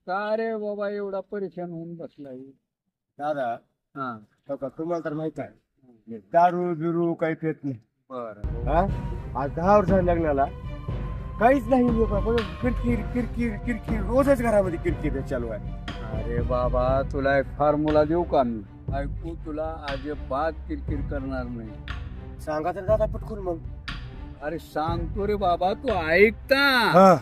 का रे बाबा एवढा परेशान होऊन बसलाय? दादा हा हो का, तुम्हाला तर माहित आहे दारू बिरू काही पेत नाही. बर. हा आज 10 वर्ष झाली लग्नाला, काहीच नाही लोक किरकिर किरकिर किरकिर, रोजच घरामध्ये किरकिर चालू आहे. अरे बाबा तुला एक फॉर्म्युला देऊ का मी? ऐकू, तुला अजिबात किरकिर करणार नाही. सांगा तर दादा पटकून मग. अरे सांगतो रे बाबा, तू ऐकता. हा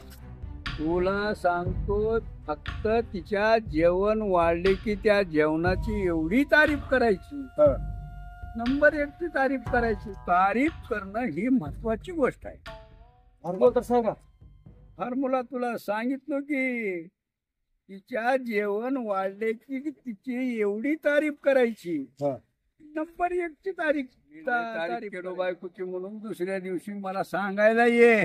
तुला सांगतो, फक्त तिच्या जेवण वाढले की त्या जेवणाची एवढी तारीफ करायची. हा. नंबर 1 ची तारीफ करायची. तारीफ करणं ही महत्वाची गोष्ट आहे. फॉर्म्युला तर सांगा. फॉर्म्युला तुला सांगितलं की तिच्या जेवण वाढले की तिची एवढी तारीफ करायची. हा. नंबर 1 ची तारीफ केलो बायकोची म्हणून दुसऱ्या दिवशी मला सांगायला ये.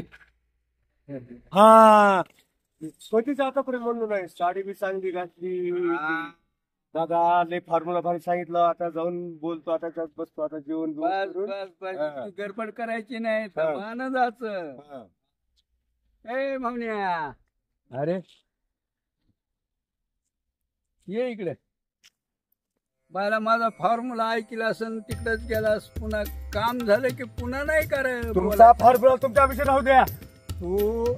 हा कधीच आतापर्यंत म्हणलो नाही. साडी बी चांगली घातली दादा, लय फॉर्म्युला भारी सांगितलं. आता जाऊन बोलतो, आता जात बसतो, आता जेवण बस बस बस, गडबड करायची नाही, समान जायचं. ए मावण्या, अरे ये इकडे. मला माझा फॉर्म्युला ऐकला असं तिकडेच गेलास, पुन्हा काम झालं की पुन्हा नाही करायला. तुमचा फॉर्म्युला तुमच्या विषयी राहू द्या. तू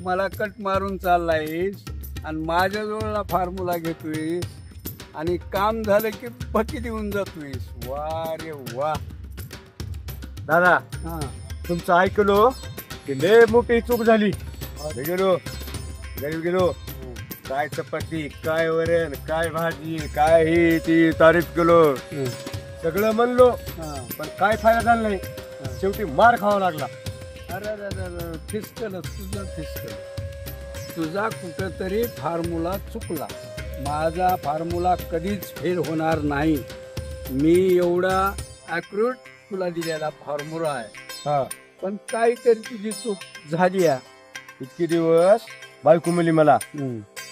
मला कट मारून चाललायस आणि माझ्या जवळला फॉर्म्युला घेतोयस आणि काम झालं की पक्की देऊन जातोयस. वा रे वा दादा, हा. तुमचं ऐकलो की लय मोठी चूक झाली. गेलो घरी गेलो, काय चपाती, काय वरण, काय भाजी, काय ही ती तारीफ केलो, सगळं म्हणलो, हा. पण काय फायदा झाला नाही. शेवटी मार खावा लागला. अरे फिसकल तुझं, फिसकल तुझा कुठंतरी फॉर्म्युला चुकला. माझा फॉर्म्युला कधीच फेल होणार नाही. मी एवढा ॲक्युरेट तुला दिलेला फॉर्म्युला आहे. हा. पण काहीतरी तुझी चूक झाली आहे. इतके दिवस बायको मिली मला,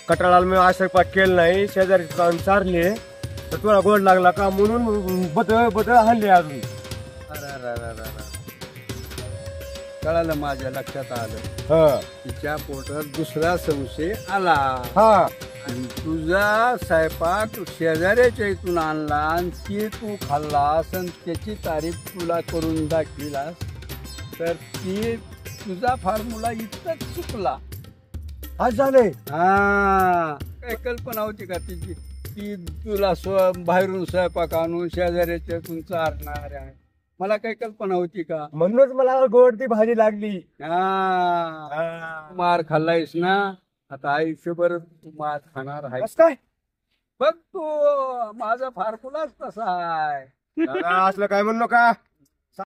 कटाळाला मी आशा केलं नाही. शेजारी काम चारले तर तुला गोड लागला का म्हणून बदल बदल हाणले अजून. अरे कळालं, माझ्या लक्षात आलं. हा. तिच्या पोटात दुसरा संशय आला. हा. आणि तुझा स्वयंपाक शेजाऱ्याच्या इथून आणला आणि ती तू खाल्लास आणि त्याची तारीफ तुला करून दाखविलास, तर ती तुझा फॉर्म्युला इतकंच चुकला. आज झाले. हा, काय कल्पना होती का तिची? ती तुला बाहेरून स्वयंपाक आणून शेजाऱ्याच्या इथून चारणार आहे. मला काही कल्पना होती का? म्हणूनच मला गोड ती भाजी लागली. हा, मार खाल्लायस ना, आता आयुष्यभर तू मार खाणार आहे. कसं काय? बघ तू, माझा फॉर्म्युलाच तसा आहे. असलं काय म्हणलो का?